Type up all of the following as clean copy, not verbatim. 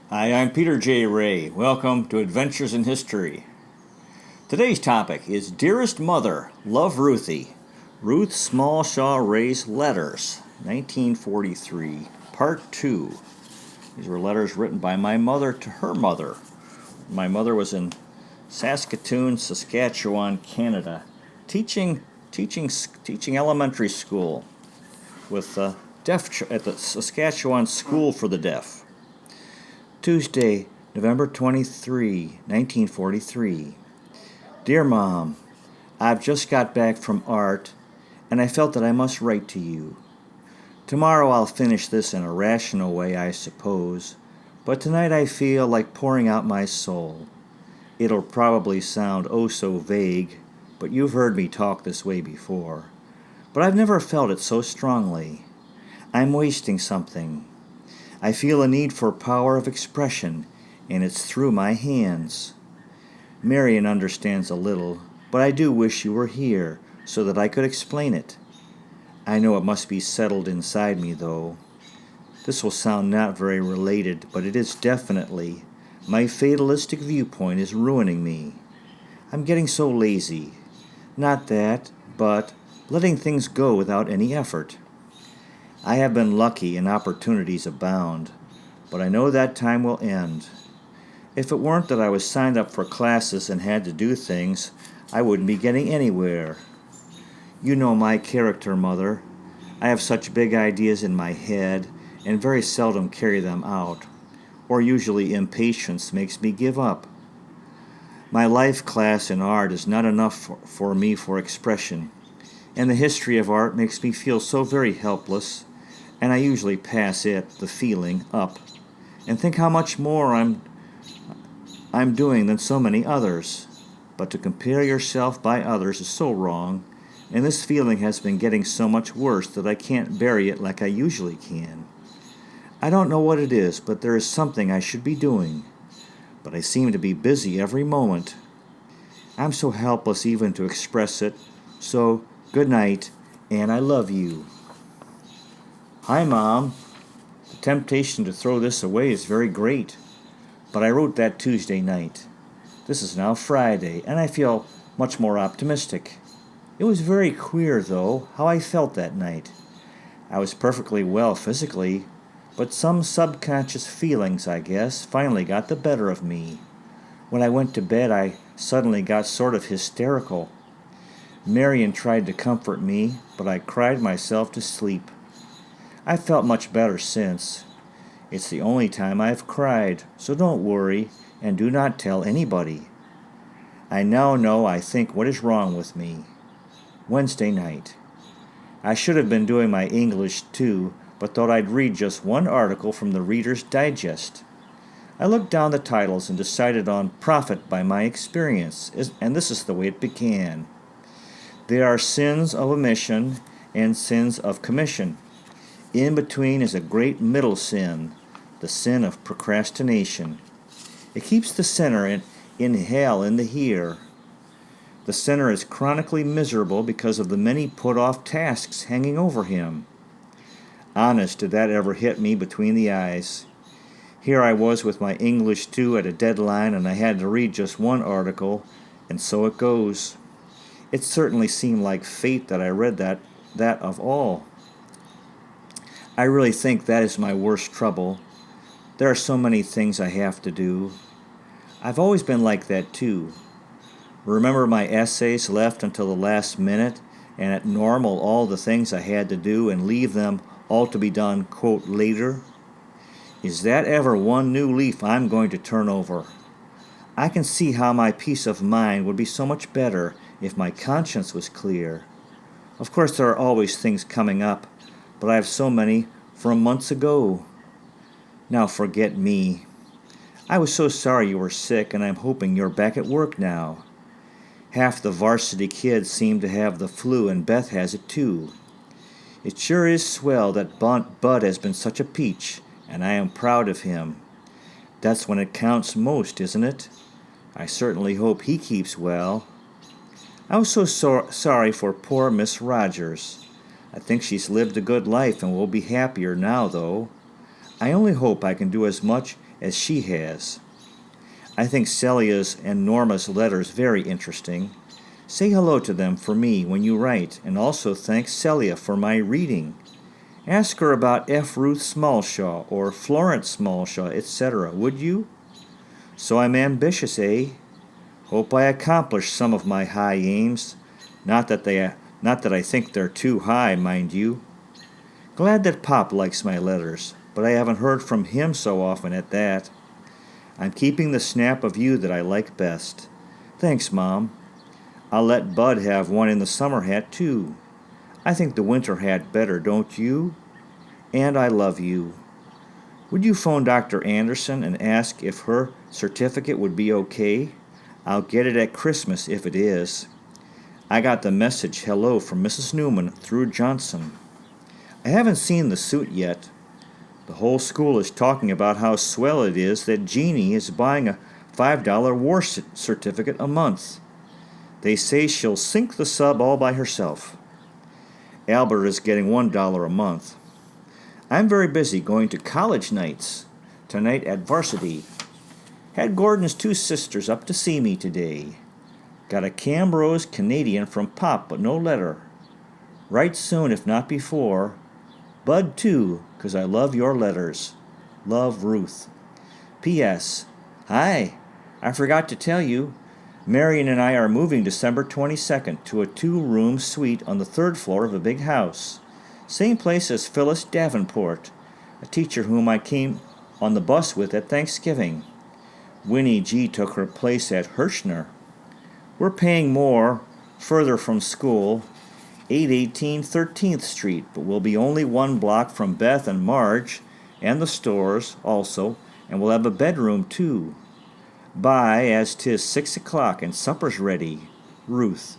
Hi, I'm Peter J. Ray. Welcome to Adventures in History. Today's topic is Dearest Mother, Love Ruthie. Ruth Smallshaw Ray's Letters, 1943, Part 2. These were letters written by my mother to her mother. My mother was in Saskatoon, Saskatchewan, Canada, teaching elementary school with deaf at the Saskatchewan School for the Deaf. Tuesday, November 23, 1943. Dear Mom, I've just got back from art, and I felt that I must write to you. Tomorrow I'll finish this in a rational way, I suppose, but tonight I feel like pouring out my soul. It'll probably sound oh so vague, but you've heard me talk this way before. But I've never felt it so strongly. I'm wasting something. I feel a need for power of expression, and it's through my hands. Marion understands a little, but I do wish you were here so that I could explain it. I know it must be settled inside me, though. This will sound not very related, but it is definitely. My fatalistic viewpoint is ruining me. I'm getting so lazy. Not that, but letting things go without any effort. I have been lucky and opportunities abound, but I know that time will end. If it weren't that I was signed up for classes and had to do things, I wouldn't be getting anywhere. You know my character, Mother. I have such big ideas in my head and very seldom carry them out, or usually impatience makes me give up. My life class in art is not enough for me for expression, and the history of art makes me feel so very helpless, and I usually pass it, the feeling, up, and think how much more I'm doing than so many others. But to compare yourself by others is so wrong, and this feeling has been getting so much worse that I can't bury it like I usually can. I don't know what it is, but there is something I should be doing. But I seem to be busy every moment. I'm so helpless even to express it, so good night, and I love you. Hi, Mom. The temptation to throw this away is very great, but I wrote that Tuesday night. This is now Friday, and I feel much more optimistic. It was very queer, though, how I felt that night. I was perfectly well physically, but some subconscious feelings, I guess, finally got the better of me. When I went to bed, I suddenly got sort of hysterical. Marion tried to comfort me, but I cried myself to sleep. I felt much better since. It's the only time I've cried, so don't worry, and do not tell anybody. I now know I think what is wrong with me. Wednesday night. I should have been doing my English too, but thought I'd read just one article from the Reader's Digest. I looked down the titles and decided on Profit by My Experience, and this is the way it began. There are sins of omission and sins of commission. In between is a great middle sin, the sin of procrastination. It keeps the sinner in hell in the here. The sinner is chronically miserable because of the many put-off tasks hanging over him. Honest, did that ever hit me between the eyes. Here I was with my English 2 at a deadline, and I had to read just one article, and so it goes. It certainly seemed like fate that I read that of all. I really think that is my worst trouble. There are so many things I have to do. I've always been like that too. Remember my essays left until the last minute, and at normal all the things I had to do and leave them all to be done, quote, later? Is that ever one new leaf I'm going to turn over? I can see how my peace of mind would be so much better if my conscience was clear. Of course there are always things coming up, but I have so many from months ago. Now forget me. I was so sorry you were sick, and I'm hoping you're back at work now. Half the varsity kids seem to have the flu, and Beth has it too. It sure is swell that Bud has been such a peach, and I am proud of him. That's when it counts most, isn't it? I certainly hope he keeps well. I was so sorry for poor Miss Rogers. I think she's lived a good life and will be happier now, though. I only hope I can do as much as she has. I think Celia's and Norma's letters very interesting. Say hello to them for me when you write, and also thank Celia for my reading. Ask her about F. Ruth Smallshaw or Florence Smallshaw, etc., would you? So I'm ambitious, eh? Hope I accomplish some of my high aims. Not that I think they're too high, mind you. Glad that Pop likes my letters, but I haven't heard from him so often at that. I'm keeping the snap of you that I like best. Thanks, Mom. I'll let Bud have one in the summer hat, too. I think the winter hat better, don't you? And I love you. Would you phone Dr. Anderson and ask if her certificate would be okay? I'll get it at Christmas if it is. I got the message hello from Mrs. Newman through Johnson. I haven't seen the suit yet. The whole school is talking about how swell it is that Jeanie is buying a $5 war certificate a month. They say she'll sink the sub all by herself. Albert is getting $1 a month. I'm very busy going to college nights. Tonight at Varsity. Had Gordon's two sisters up to see me today. Got a Camrose Canadian from Pop, but no letter. Write soon, if not before. Bud, too, 'cause I love your letters. Love, Ruth. P.S. Hi, I forgot to tell you. Marion and I are moving December 22nd to a 2-room suite on the 3rd floor of a big house. Same place as Phyllis Davenport, a teacher whom I came on the bus with at Thanksgiving. Winnie G. took her place at Hirschner. We're paying more, further from school, 818 13th Street, but we'll be only 1 block from Beth and Marge, and the stores also, and we'll have a bedroom too. Bye, as 'tis 6 o'clock and supper's ready. Ruth.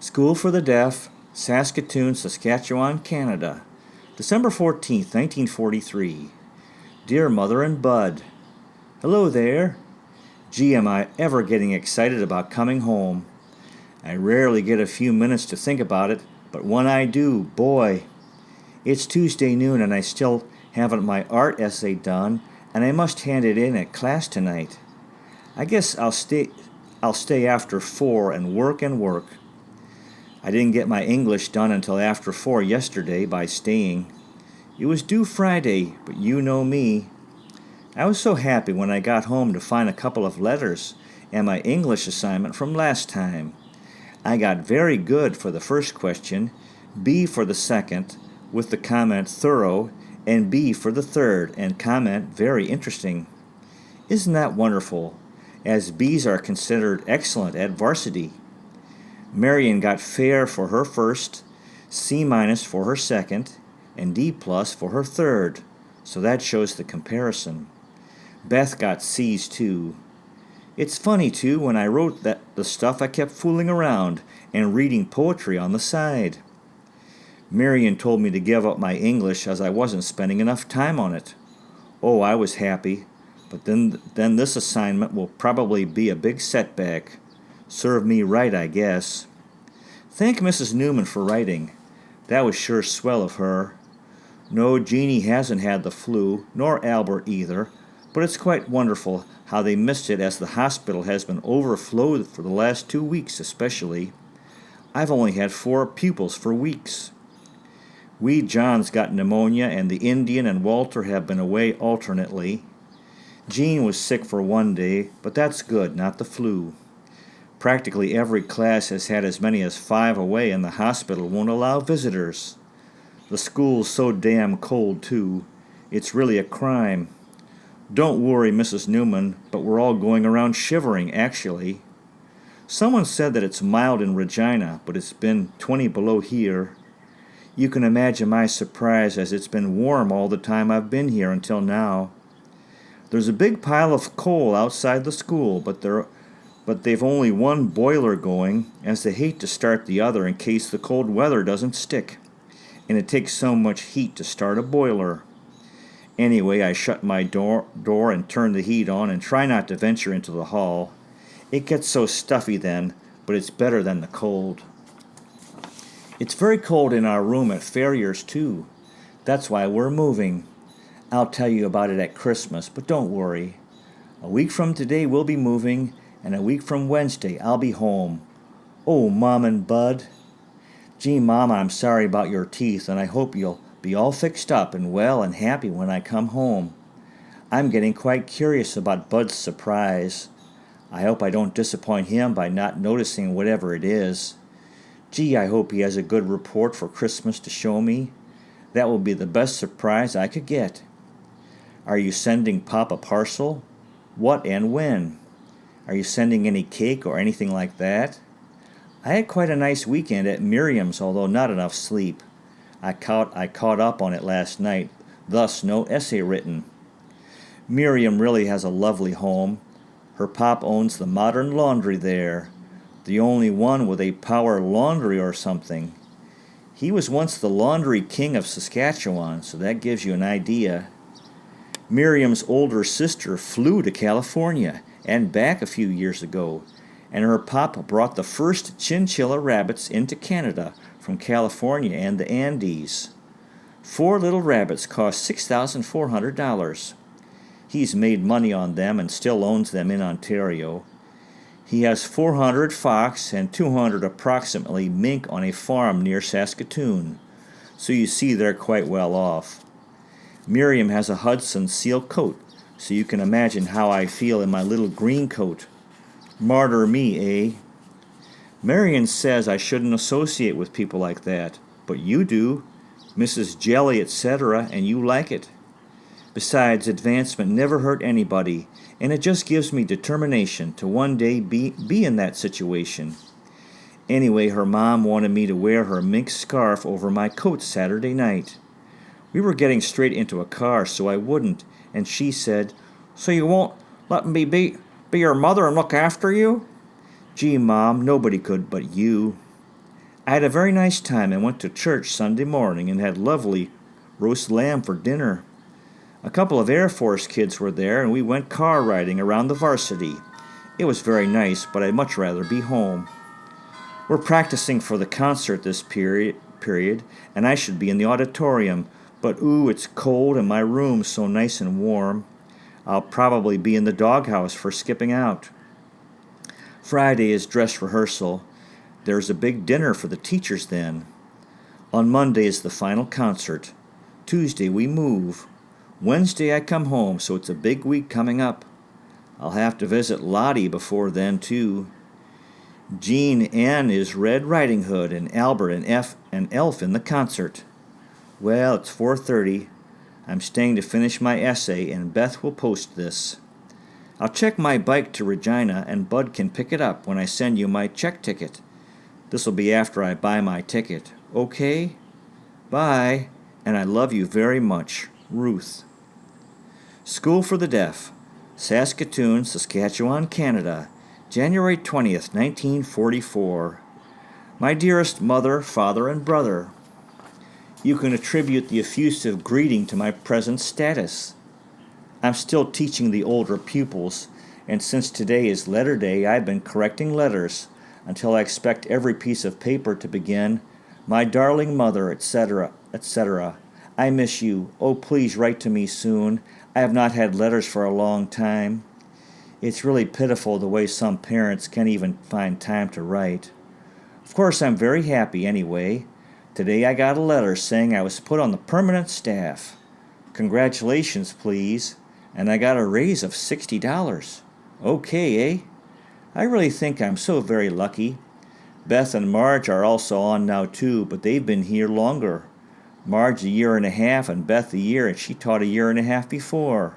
School for the Deaf, Saskatoon, Saskatchewan, Canada. December 14th, 1943. Dear Mother and Bud. Hello there. Gee, am I ever getting excited about coming home. I rarely get a few minutes to think about it, but when I do, boy. It's Tuesday noon and I still haven't my art essay done, and I must hand it in at class tonight. I guess I'll stay after 4 and work. I didn't get my English done until after 4 yesterday by staying. It was due Friday, but you know me. I was so happy when I got home to find a couple of letters and my English assignment from last time. I got very good for the first question, B for the second, with the comment thorough, and B for the third, and comment very interesting. Isn't that wonderful, as B's are considered excellent at varsity. Marion got fair for her first, C- for her second, and D+ for her third, so that shows the comparison. Beth got C's too. It's funny, too, when I wrote the stuff I kept fooling around and reading poetry on the side. Marion told me to give up my English as I wasn't spending enough time on it. Oh, I was happy, but then this assignment will probably be a big setback. Serve me right, I guess. Thank Mrs. Newman for writing. That was sure swell of her. No, Jeanie hasn't had the flu, nor Albert either, but it's quite wonderful how they missed it, as the hospital has been overflowed for the last 2 weeks especially. I've only had 4 pupils for weeks. Wee John's got pneumonia, and the Indian and Walter have been away alternately. Jean was sick for 1 day, but that's good, not the flu. Practically every class has had as many as 5 away, and the hospital won't allow visitors. The school's so damn cold, too. It's really a crime. Don't worry, Mrs. Newman, but we're all going around shivering, actually. Someone said that it's mild in Regina, but it's been 20 below here. You can imagine my surprise, as it's been warm all the time I've been here until now. There's a big pile of coal outside the school, but they've only 1 boiler going, as they hate to start the other in case the cold weather doesn't stick, and it takes so much heat to start a boiler. Anyway, I shut my door and turn the heat on and try not to venture into the hall. It gets so stuffy then, but it's better than the cold. It's very cold in our room at Ferrier's, too. That's why we're moving. I'll tell you about it at Christmas, but don't worry. A week from today we'll be moving, and a week from Wednesday I'll be home. Oh, Mom and Bud. Gee, Mom, I'm sorry about your teeth, and I hope you'll be all fixed up and well and happy when I come home. I'm getting quite curious about Bud's surprise. I hope I don't disappoint him by not noticing whatever it is. Gee, I hope he has a good report for Christmas to show me. That will be the best surprise I could get. Are you sending Pop a parcel? What and when? Are you sending any cake or anything like that? I had quite a nice weekend at Miriam's, although not enough sleep. I caught up on it last night, thus no essay written. Miriam really has a lovely home. Her pop owns the modern laundry there, the only one with a power laundry or something. He was once the laundry king of Saskatchewan, so that gives you an idea. Miriam's older sister flew to California and back a few years ago, and her pop brought the first chinchilla rabbits into Canada from California and the Andes. 4 little rabbits cost $6,400. He's made money on them and still owns them in Ontario. He has 400 fox and 200 approximately mink on a farm near Saskatoon, so you see they're quite well off. Miriam has a Hudson seal coat, so you can imagine how I feel in my little green coat. Martyr me, eh? Marion says I shouldn't associate with people like that, but you do, Mrs. Jelly, etc., and you like it. Besides, advancement never hurt anybody, and it just gives me determination to one day be in that situation. Anyway, her mom wanted me to wear her mink scarf over my coat Saturday night. We were getting straight into a car, so I wouldn't, and she said, "So you won't let me be your mother and look after you?" Gee, Mom, nobody could but you. I had a very nice time and went to church Sunday morning and had lovely roast lamb for dinner. A couple of Air Force kids were there, and we went car riding around the varsity. It was very nice, but I'd much rather be home. We're practicing for the concert this period, and I should be in the auditorium, but ooh, it's cold and my room's so nice and warm. I'll probably be in the doghouse for skipping out. Friday is dress rehearsal. There's a big dinner for the teachers then. On Monday is the final concert. Tuesday we move. Wednesday I come home, so it's a big week coming up. I'll have to visit Lottie before then, too. Jean N. is Red Riding Hood, and Albert and Elf in the concert. Well, it's 4:30. I'm staying to finish my essay, and Beth will post this. I'll check my bike to Regina, and Bud can pick it up when I send you my check ticket. This'll be after I buy my ticket. Okay? Bye, and I love you very much. Ruth. School for the Deaf, Saskatoon, Saskatchewan, Canada, January 20th, 1944. My dearest mother, father, and brother, you can attribute the effusive greeting to my present status. I'm still teaching the older pupils, and since today is letter day, I've been correcting letters until I expect every piece of paper to begin, "My darling mother," etc., etc. I miss you. Oh, please write to me soon. I have not had letters for a long time. It's really pitiful the way some parents can't even find time to write. Of course, I'm very happy anyway. Today I got a letter saying I was put on the permanent staff. Congratulations, please. And I got a raise of $60. Okay, eh? I really think I'm so very lucky. Beth and Marge are also on now too, but they've been here longer. Marge a year and a half and Beth a year, and she taught a year and a half before.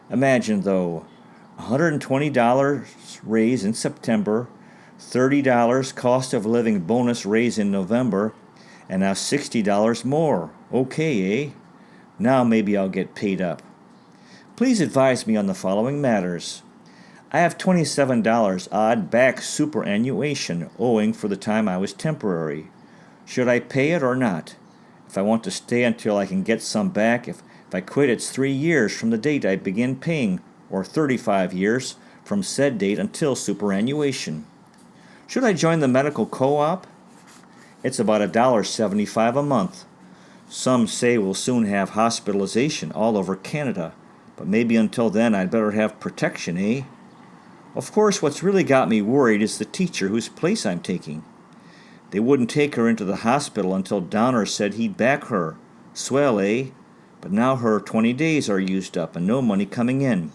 Imagine, though, $120 raise in September, $30 cost of living bonus raise in November, and now $60 more. Okay, eh? Now maybe I'll get paid up. Please advise me on the following matters. I have $27 odd back superannuation owing for the time I was temporary. Should I pay it or not? If I want to stay until I can get some back, if I quit, it's 3 years from the date I begin paying, or 35 years from said date until superannuation. Should I join the medical co-op? It's about $1.75 a month. Some say we'll soon have hospitalization all over Canada, but maybe until then I'd better have protection, eh? Of course, what's really got me worried is the teacher whose place I'm taking. They wouldn't take her into the hospital until Donner said he'd back her. Swell, eh? But now her 20 days are used up and no money coming in.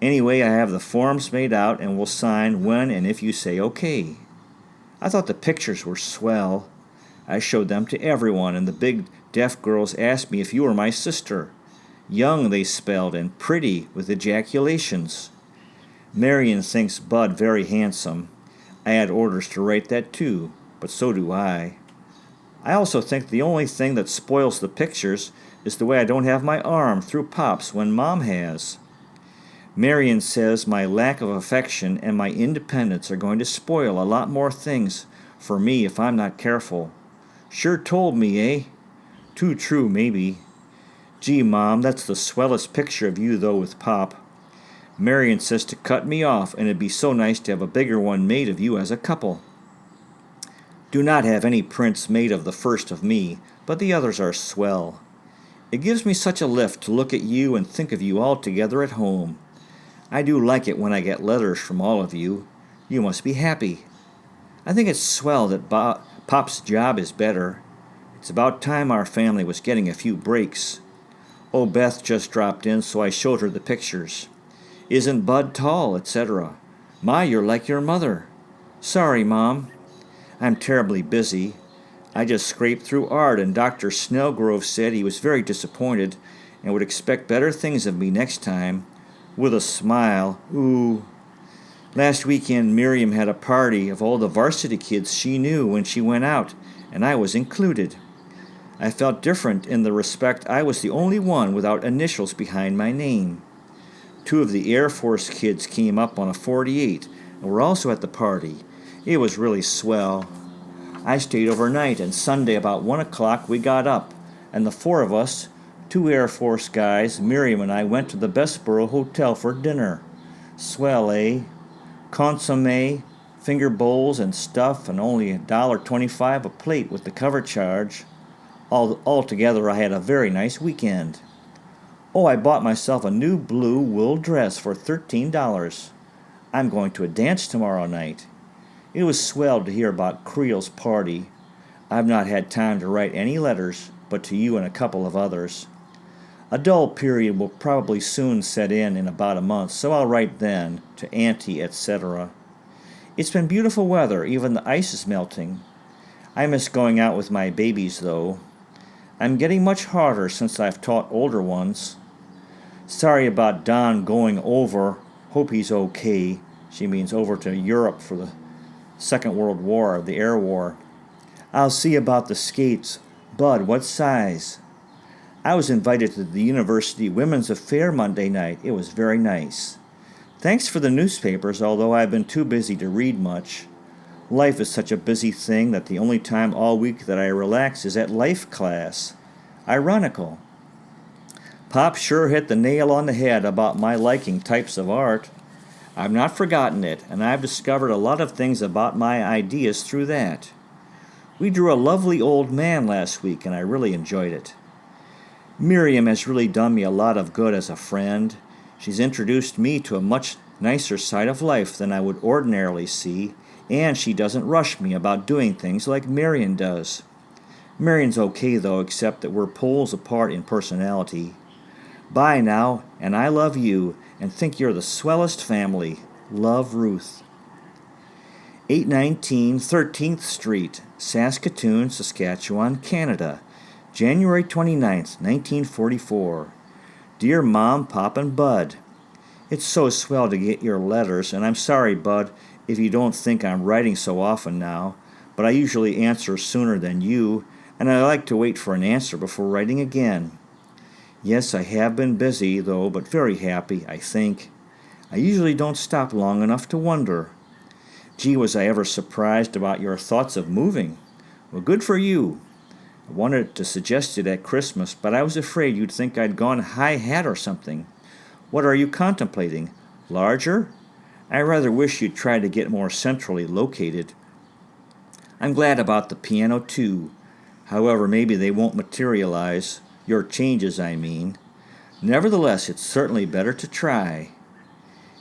Anyway, I have the forms made out and will sign when and if you say okay. I thought the pictures were swell. I showed them to everyone, and the big deaf girls asked me if you were my sister. Young, they spelled, and pretty, with ejaculations. Marion thinks Bud very handsome. I had orders to write that too, but so do I. I also think the only thing that spoils the pictures is the way I don't have my arm through Pop's when Mom has. Marion says my lack of affection and my independence are going to spoil a lot more things for me if I'm not careful. Sure told me, eh? Too true, maybe. Gee, Mom, that's the swellest picture of you, though, with Pop. Marion says to cut me off, and it'd be so nice to have a bigger one made of you as a couple. Do not have any prints made of the first of me, but the others are swell. It gives me such a lift to look at you and think of you all together at home. I do like it when I get letters from all of you. You must be happy. I think it's swell that Pop's job is better. It's about time our family was getting a few breaks. Oh, Beth just dropped in, so I showed her the pictures. Isn't Bud tall, etc. My, you're like your mother. Sorry, Mom. I'm terribly busy. I just scraped through art, and Dr. Snellgrove said he was very disappointed and would expect better things of me next time. With a smile. Ooh. Last weekend, Miriam had a party of all the varsity kids she knew when she went out, and I was included. I felt different in the respect I was the only one without initials behind my name. 2 of the Air Force kids came up on a 48 and were also at the party. It was really swell. I stayed overnight, and Sunday about 1 o'clock we got up, and the 4 of us, 2 Air Force guys, Miriam and I, went to the Bessborough Hotel for dinner. Swell, eh? Consommé, finger bowls and stuff, and only $1.25 a plate with the cover charge. Altogether, I had a very nice weekend. Oh, I bought myself a new blue wool dress for $13. I'm going to a dance tomorrow night. It was swell to hear about Creel's party. I've not had time to write any letters, but to you and a couple of others. A dull period will probably soon set in about a month, so I'll write then, to Auntie, etc. It's been beautiful weather, even the ice is melting. I miss going out with my babies, though. I'm getting much harder since I've taught older ones. Sorry about Don going over. Hope he's okay. She means over to Europe for the Second World War, the Air War. I'll see about the skates. Bud, what size? I was invited to the University Women's Affair Monday night. It was very nice. Thanks for the newspapers, although I've been too busy to read much. Life is such a busy thing that the only time all week that I relax is at life class. Ironical. Pop sure hit the nail on the head about my liking types of art. I've not forgotten it, and I've discovered a lot of things about my ideas through that. We drew a lovely old man last week, and I really enjoyed it. Miriam has really done me a lot of good as a friend. She's introduced me to a much nicer side of life than I would ordinarily see, and she doesn't rush me about doing things like Marion does. Marion's okay, though, except that we're poles apart in personality. Bye now, and I love you, and think you're the swellest family. Love, Ruth. 819 13th Street, Saskatoon, Saskatchewan, Canada, January 29th, 1944. Dear Mom, Pop, and Bud, it's so swell to get your letters, and I'm sorry, Bud, if you don't think I'm writing so often now, but I usually answer sooner than you, and I like to wait for an answer before writing again. Yes, I have been busy, though, but very happy, I think. I usually don't stop long enough to wonder. Gee, was I ever surprised about your thoughts of moving? Well, good for you. I wanted to suggest it at Christmas, but I was afraid you'd think I'd gone high hat or something. What are you contemplating? Larger? I rather wish you'd try to get more centrally located. I'm glad about the piano, too. However, maybe they won't materialize. Your changes, I mean. Nevertheless, it's certainly better to try.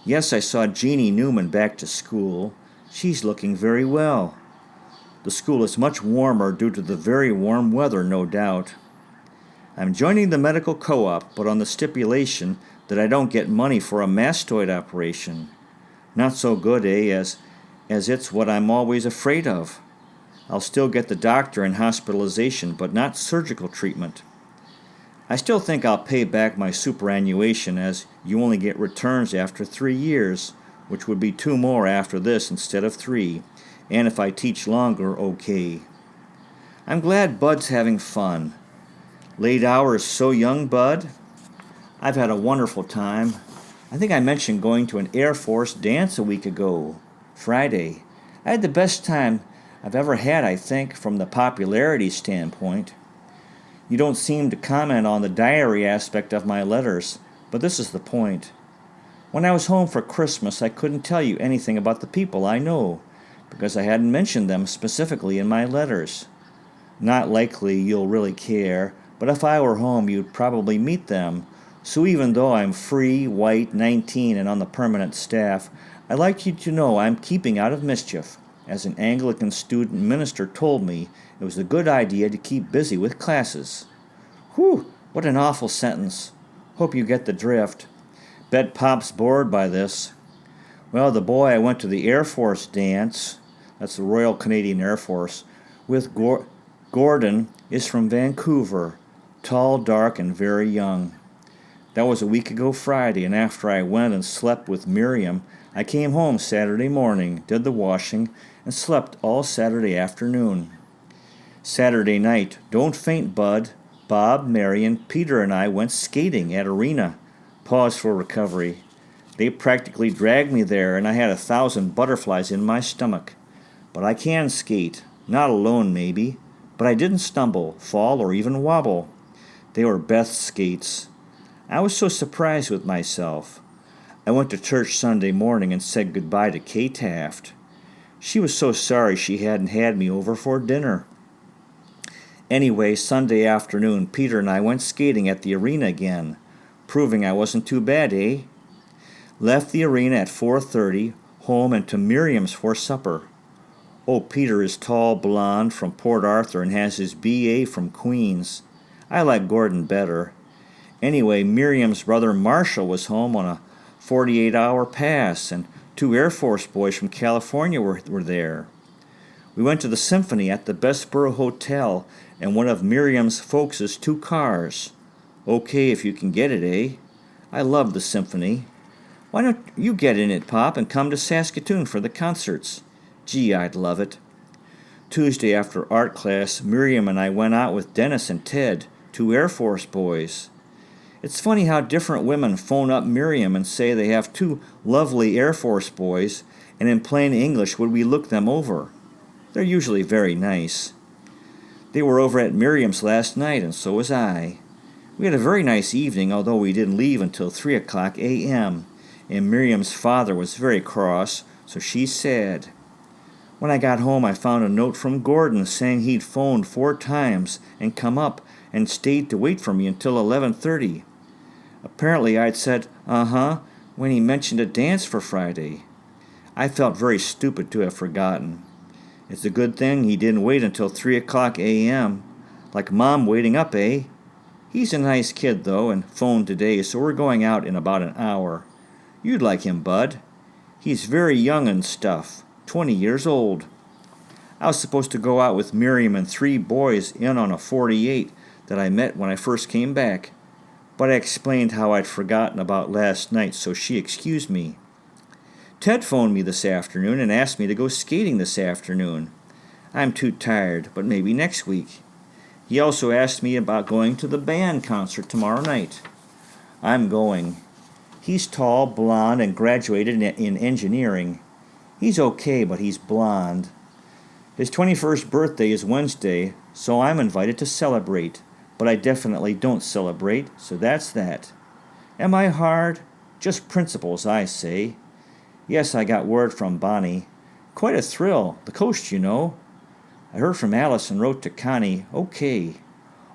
Yes, I saw Jeannie Newman back to school. She's looking very well. The school is much warmer due to the very warm weather, no doubt. I'm joining the medical co-op, but on the stipulation that I don't get money for a mastoid operation. Not so good, as it's what I'm always afraid of. I'll still get the doctor and hospitalization, but not surgical treatment. I still think I'll pay back my superannuation, as you only get returns after 3 years, which would be 2 more after this instead of 3, and if I teach longer, okay. I'm glad Bud's having fun. Late hours so young, Bud? I've had a wonderful time. I think I mentioned going to an Air Force dance a week ago, Friday. I had the best time I've ever had, I think, from the popularity standpoint. You don't seem to comment on the diary aspect of my letters, but this is the point. When I was home for Christmas, I couldn't tell you anything about the people I know, because I hadn't mentioned them specifically in my letters. Not likely you'll really care, but if I were home, you'd probably meet them. So even though I'm free, white, 19, and on the permanent staff, I'd like you to know I'm keeping out of mischief. As an Anglican student minister told me, it was a good idea to keep busy with classes. Whew, what an awful sentence. Hope you get the drift. Bet Pop's bored by this. Well, the boy I went to the Air Force dance, that's the Royal Canadian Air Force, with Gordon is from Vancouver, tall, dark, and very young. That was a week ago Friday, and after I went and slept with Miriam, I came home Saturday morning, did the washing, and slept all Saturday afternoon. Saturday night, don't faint, Bud. Bob, Marion, Peter, and I went skating at Arena. Pause for recovery. They practically dragged me there, and I had 1,000 butterflies in my stomach. But I can skate. Not alone, maybe. But I didn't stumble, fall, or even wobble. They were Beth's skates. I was so surprised with myself. I went to church Sunday morning and said goodbye to Kay Taft. She was so sorry she hadn't had me over for dinner. Anyway, Sunday afternoon, Peter and I went skating at the Arena again, proving I wasn't too bad, eh? Left the Arena at 4:30, home and to Miriam's for supper. Oh, Peter is tall, blonde, from Port Arthur and has his B.A. from Queens. I like Gordon better. Anyway, Miriam's brother Marshall was home on a 48-hour pass, and 2 Air Force boys from California were there. We went to the Symphony at the Bessborough Hotel and one of Miriam's folks' 2 cars. Okay if you can get it, eh? I love the Symphony. Why don't you get in it, Pop, and come to Saskatoon for the concerts? Gee, I'd love it. Tuesday after art class, Miriam and I went out with Dennis and Ted, 2 Air Force boys. It's funny how different women phone up Miriam and say they have 2 lovely Air Force boys, and in plain English would we look them over. They're usually very nice. They were over at Miriam's last night, and so was I. We had a very nice evening, although we didn't leave until 3 o'clock a.m., and Miriam's father was very cross, so she's sad. When I got home, I found a note from Gordon saying he'd phoned 4 times and come up and stayed to wait for me until 11:30. Apparently I'd said, when he mentioned a dance for Friday. I felt very stupid to have forgotten. It's a good thing he didn't wait until 3 o'clock a.m. Like Mom waiting up, eh? He's a nice kid, though, and phoned today, so we're going out in about an hour. You'd like him, Bud. He's very young and stuff, 20 years old. I was supposed to go out with Miriam and 3 boys in on a 48 that I met when I first came back, but I explained how I'd forgotten about last night, so she excused me. Ted phoned me this afternoon and asked me to go skating this afternoon. I'm too tired, but maybe next week. He also asked me about going to the band concert tomorrow night. I'm going. He's tall, blonde, and graduated in engineering. He's okay, but he's blonde. His 21st birthday is Wednesday, so I'm invited to celebrate, but I definitely don't celebrate, so that's that. Am I hard? Just principles, I say. Yes, I got word from Bonnie. Quite a thrill, the coast, you know. I heard from Alice and wrote to Connie, okay.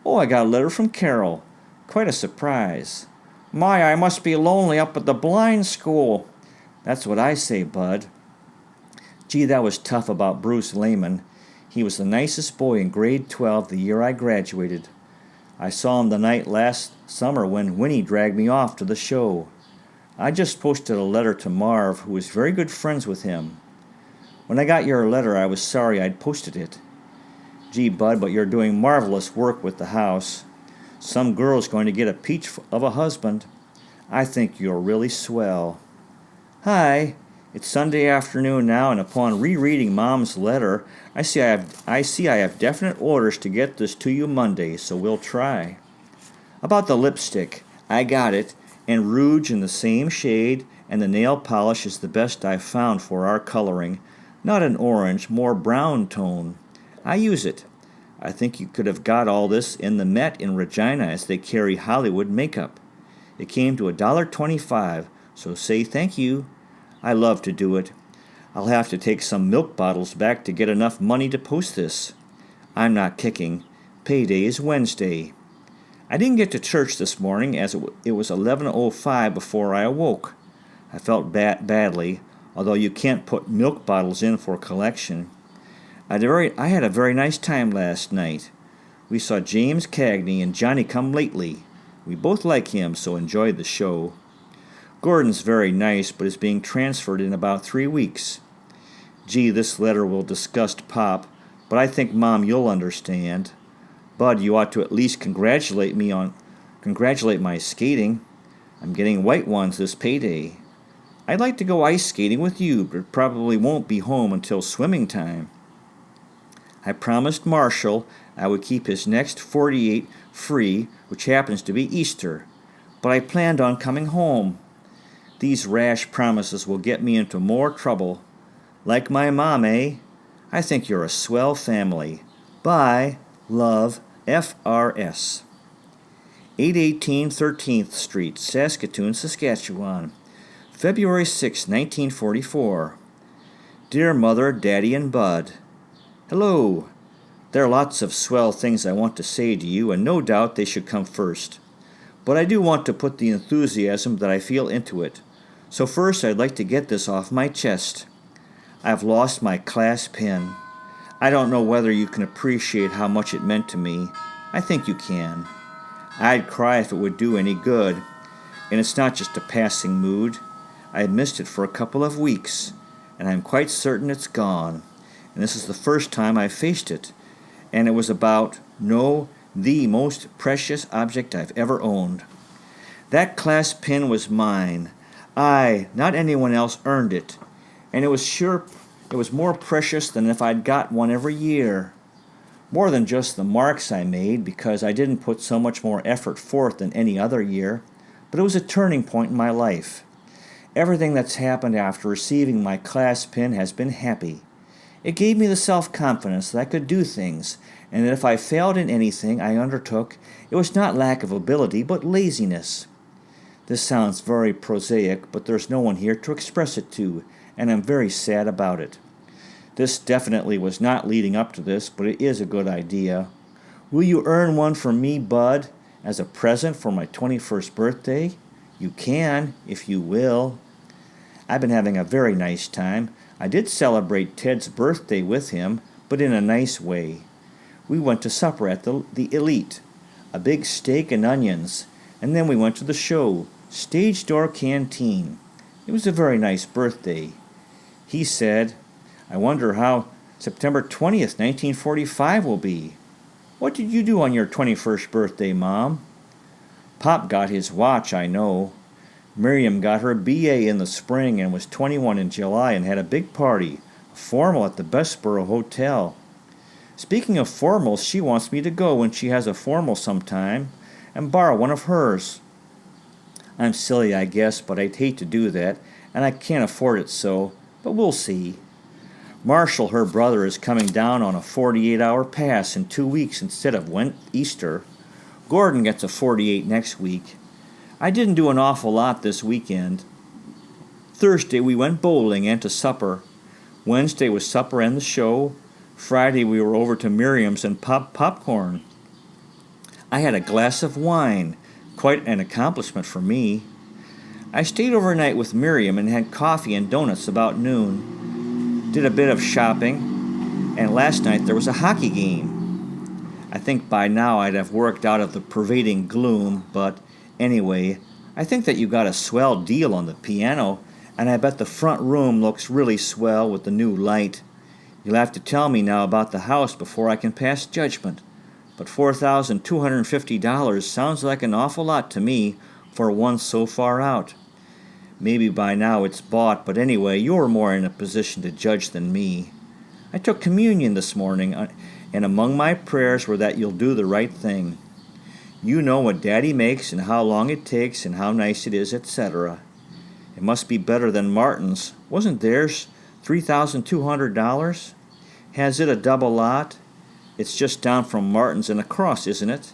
Oh, I got a letter from Carol. Quite a surprise. My, I must be lonely up at the blind school. That's what I say, Bud. Gee, that was tough about Bruce Lehman. He was the nicest boy in grade 12 the year I graduated. I saw him the night last summer when Winnie dragged me off to the show. I just posted a letter to Marv, who was very good friends with him. When I got your letter, I was sorry I'd posted it. Gee, Bud, but you're doing marvelous work with the house. Some girl's going to get a peach of a husband. I think you're really swell. Hi, it's Sunday afternoon now, and upon rereading Mom's letter, I see I have definite orders to get this to you Monday, so we'll try. About the lipstick, I got it, and rouge in the same shade, and the nail polish is the best I've found for our coloring. Not an orange, more brown tone. I use it. I think you could have got all this in the Met in Regina as they carry Hollywood makeup. It came to $1.25, so say thank you. I love to do it. I'll have to take some milk bottles back to get enough money to post this. I'm not kicking. Payday is Wednesday. I didn't get to church this morning as it was 11:05 before I awoke. I felt badly, although you can't put milk bottles in for collection. I had a very nice time last night. We saw James Cagney and Johnny Come Lately. We both like him, so enjoyed the show. Gordon's very nice, but is being transferred in about 3 weeks. Gee, this letter will disgust Pop, but I think, Mom, you'll understand. Bud, you ought to at least congratulate my skating. I'm getting white ones this payday. I'd like to go ice skating with you, but probably won't be home until swimming time. I promised Marshall I would keep his next 48 free, which happens to be Easter, but I planned on coming home. These rash promises will get me into more trouble. Like my mom, eh? I think you're a swell family. Bye. Love, F.R.S. 818 13th Street, Saskatoon, Saskatchewan, February 6, 1944. Dear Mother, Daddy, and Bud, hello. There are lots of swell things I want to say to you, and no doubt they should come first. But I do want to put the enthusiasm that I feel into it. So first, I'd like to get this off my chest. I've lost my class pen. I don't know whether you can appreciate how much it meant to me. I think you can. I'd cry if it would do any good. And it's not just a passing mood. I had missed it for a couple of weeks, and I'm quite certain it's gone. And this is the first time I've faced it. And it was about, the most precious object I've ever owned. That class pin was mine. I, not anyone else, earned it. And it was more precious than if I'd got one every year. More than just the marks I made, because I didn't put so much more effort forth than any other year, but it was a turning point in my life. Everything that's happened after receiving my class pin has been happy. It gave me the self-confidence that I could do things, and that if I failed in anything I undertook, it was not lack of ability, but laziness. This sounds very prosaic, but there's no one here to express it to, and I'm very sad about it. This definitely was not leading up to this, but it is a good idea. Will you earn one from me, Bud, as a present for my 21st birthday? You can, if you will. I've been having a very nice time. I did celebrate Ted's birthday with him, but in a nice way. We went to supper at the Elite, a big steak and onions, and then we went to the show, Stage Door Canteen. It was a very nice birthday. He said, I wonder how September 20th, 1945 will be. What did you do on your 21st birthday, Mom? Pop got his watch, I know. Miriam got her BA in the spring and was 21 in July and had a big party, a formal at the Bessborough Hotel. Speaking of formals, she wants me to go when she has a formal sometime and borrow one of hers. I'm silly, I guess, but I'd hate to do that, and I can't afford it so, but we'll see. Marshall, her brother, is coming down on a 48-hour pass in 2 weeks instead of Easter. Gordon gets a 48 next week. I didn't do an awful lot this weekend. Thursday we went bowling and to supper. Wednesday was supper and the show. Friday we were over to Miriam's and popped popcorn. I had a glass of wine, quite an accomplishment for me. I stayed overnight with Miriam and had coffee and donuts about noon. Did a bit of shopping, and last night there was a hockey game. I think by now I'd have worked out of the pervading gloom, but anyway, I think that you got a swell deal on the piano, and I bet the front room looks really swell with the new light. You'll have to tell me now about the house before I can pass judgment, but $4,250 sounds like an awful lot to me for one so far out. Maybe by now it's bought, but anyway, you're more in a position to judge than me. I took communion this morning, and among my prayers were that you'll do the right thing. You know what Daddy makes and how long it takes and how nice it is, etc. It must be better than Martin's. Wasn't theirs $3,200? Has it a double lot? It's just down from Martin's and across, isn't it?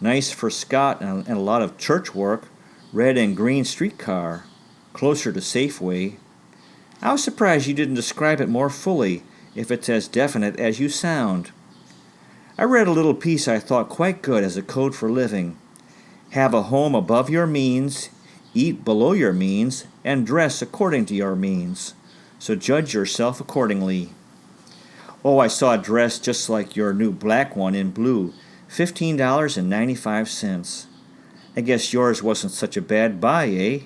Nice for Scott and a lot of church work. Red and green streetcar. Closer to Safeway. I was surprised you didn't describe it more fully, if it's as definite as you sound. I read a little piece I thought quite good as a code for living. Have a home above your means, eat below your means, and dress according to your means. So judge yourself accordingly. Oh, I saw a dress just like your new black one in blue, $15.95. I guess yours wasn't such a bad buy, eh?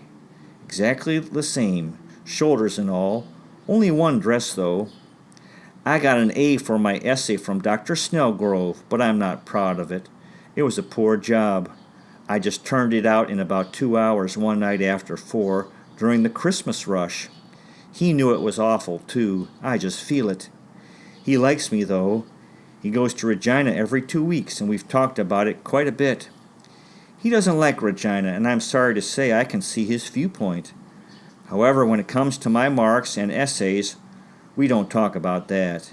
Exactly the same, shoulders and all. Only one dress, though. I got an A for my essay from Dr. Snellgrove, but I'm not proud of it. It was a poor job. I just turned it out in about 2 hours one night after 4 during the Christmas rush. He knew it was awful, too. I just feel it. He likes me, though. He goes to Regina every 2 weeks, and we've talked about it quite a bit. He doesn't like Regina, and I'm sorry to say I can see his viewpoint. However, when it comes to my marks and essays, we don't talk about that.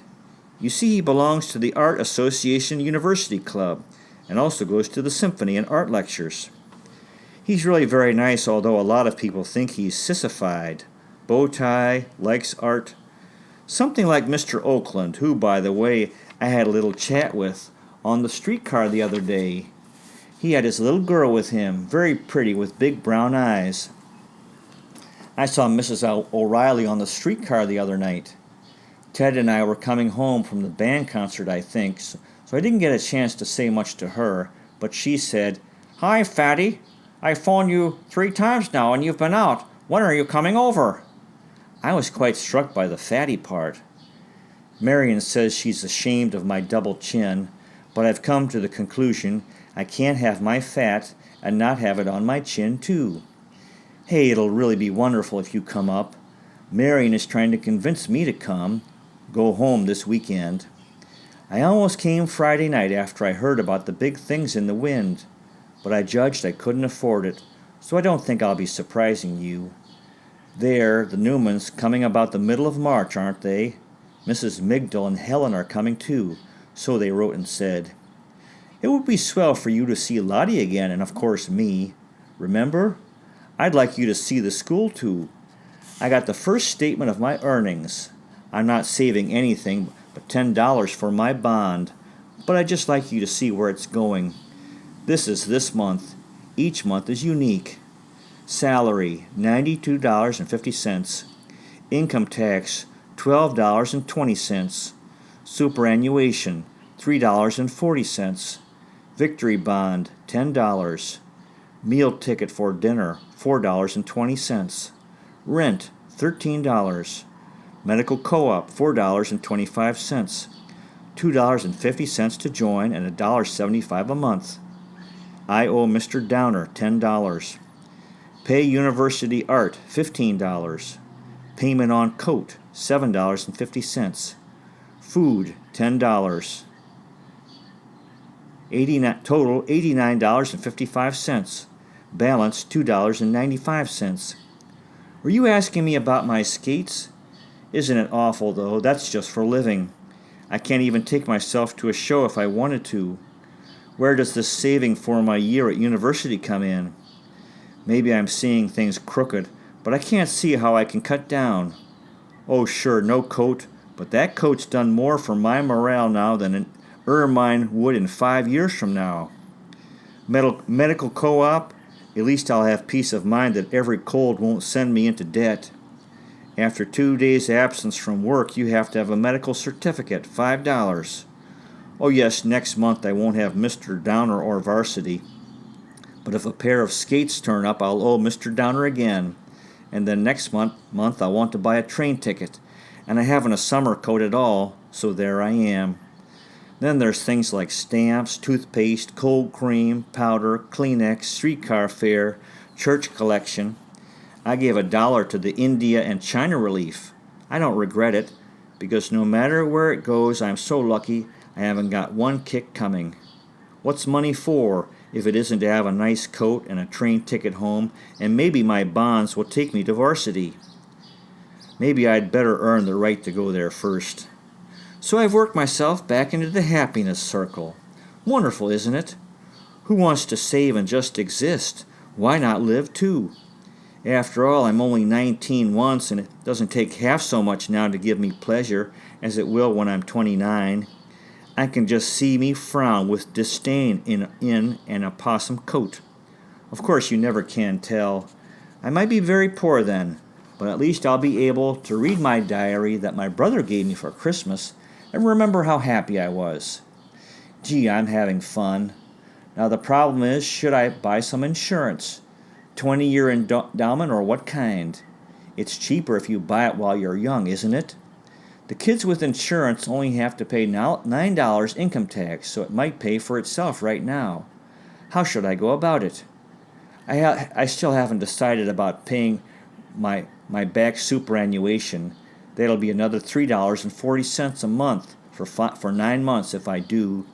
You see, he belongs to the Art Association University Club, and also goes to the symphony and art lectures. He's really very nice, although a lot of people think he's sissified. Bow tie, likes art. Something like Mr. Oakland, who, by the way, I had a little chat with on the streetcar the other day. He had his little girl with him, very pretty, with big brown eyes. I saw Mrs. O'Reilly on the streetcar the other night. Ted and I were coming home from the band concert, I think, so I didn't get a chance to say much to her, but she said, "Hi, Fatty. I've phoned you 3 times now and you've been out. When are you coming over?" I was quite struck by the fatty part. Marion says she's ashamed of my double chin, but I've come to the conclusion I can't have my fat and not have it on my chin, too. Hey, it'll really be wonderful if you come up. Marion is trying to convince me to go home this weekend. I almost came Friday night after I heard about the big things in the wind, but I judged I couldn't afford it, so I don't think I'll be surprising you. The Newmans, coming about the middle of March, aren't they? Mrs. Migdal and Helen are coming too, so they wrote and said. It would be swell for you to see Lottie again, and of course me. Remember? I'd like you to see the school too. I got the first statement of my earnings. I'm not saving anything but $10 for my bond, but I'd just like you to see where it's going. This is this month. Each month is unique. Salary, $92.50. Income tax, $12.20. Superannuation, $3.40. Victory bond, $10. Meal ticket for dinner, $4.20. Rent, $13. Medical co-op, $4.25. $2.50 to join and $1.75 a month. I owe Mr. Downer $10. Pay University Art, $15. Payment on coat, $7.50. Food, $10. Total $89.55. Balance $2.95. Were you asking me about my skates? Isn't it awful, though? That's just for living. I can't even take myself to a show if I wanted to. Where does this saving for my year at university come in? Maybe I'm seeing things crooked, but I can't see how I can cut down. Oh, sure, no coat, But that coat's done more for my morale now than an ermine would in 5 years from now. Medical co-op, at least I'll have peace of mind that every cold won't send me into debt. After 2 days' absence from work, you have to have a medical certificate, $5. Oh yes, next month I won't have Mr. Downer or varsity. But if a pair of skates turn up, I'll owe Mr. Downer again. And then next month I'll want to buy a train ticket. And I haven't a summer coat at all, so there I am. Then there's things like stamps, toothpaste, cold cream, powder, Kleenex, streetcar fare, church collection. I gave $1 to the India and China relief. I don't regret it, because no matter where it goes, I'm so lucky I haven't got one kick coming. What's money for if it isn't to have a nice coat and a train ticket home, and maybe my bonds will take me to varsity? Maybe I'd better earn the right to go there first. So I've worked myself back into the happiness circle. Wonderful, isn't it? Who wants to save and just exist? Why not live too? After all, I'm only 19 once, and it doesn't take half so much now to give me pleasure as it will when I'm 29. I can just see me frown with disdain in an opossum coat. Of course, you never can tell. I might be very poor then, but at least I'll be able to read my diary that my brother gave me for Christmas and remember how happy I was. Gee, I'm having fun. Now the problem is, should I buy some insurance? 20-year endowment or what kind? It's cheaper if you buy it while you're young, isn't it? The kids with insurance only have to pay $9 income tax, so it might pay for itself right now. How should I go about it? I still haven't decided about paying my back superannuation. That'll be another $3.40 a month for 9 months if I do.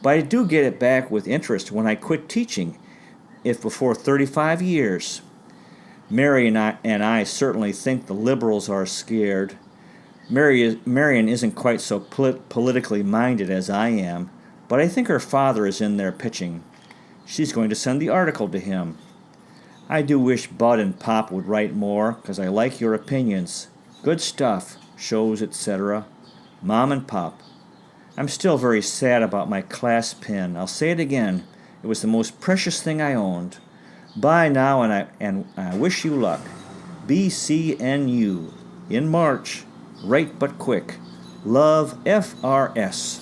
But I do get it back with interest when I quit teaching, if before 35 years. Mary and I certainly think the liberals are scared. Marion isn't quite so politically minded as I am, but I think her father is in there pitching. She's going to send the article to him. I do wish Bud and Pop would write more, 'cause I like your opinions. Good stuff, shows, etc. Mom and Pop. I'm still very sad about my class pin. I'll say it again. It was the most precious thing I owned. Bye now, and I wish you luck. BCNU. In March. Right but quick. Love, FRS.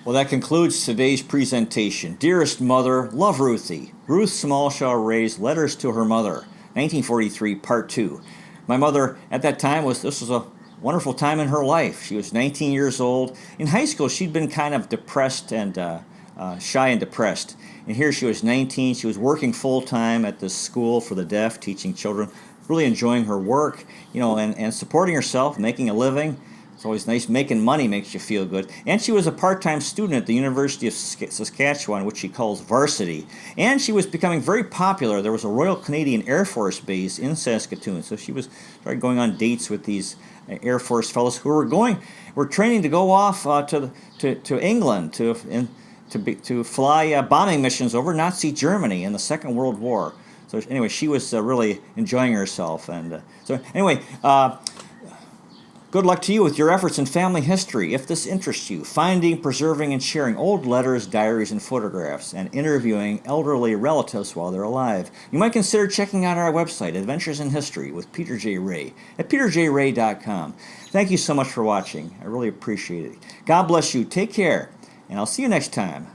Well, that concludes today's presentation. Dearest Mother, Love Ruthie. Ruth Smallshaw Ray's Letters to Her Mother, 1943, Part 2. My mother, at that time, this was a wonderful time in her life. She was 19 years old. In high school, she'd been kind of depressed and shy and depressed. And here she was 19. She was working full-time at this school for the deaf, teaching children, really enjoying her work, and supporting herself, making a living. It's always nice. Making money makes you feel good. And she was a part-time student at the University of Saskatchewan, which she calls varsity. And she was becoming very popular. There was a Royal Canadian Air Force base in Saskatoon, so she started going on dates with these Air Force fellows who were training to go off to England to fly bombing missions over Nazi Germany in the Second World War. So anyway, she was really enjoying herself. And good luck to you with your efforts in family history. If this interests you, finding, preserving, and sharing old letters, diaries, and photographs, and interviewing elderly relatives while they're alive, you might consider checking out our website, Adventures in History with Peter J. Ray, at peterjray.com. Thank you so much for watching. I really appreciate it. God bless you. Take care, and I'll see you next time.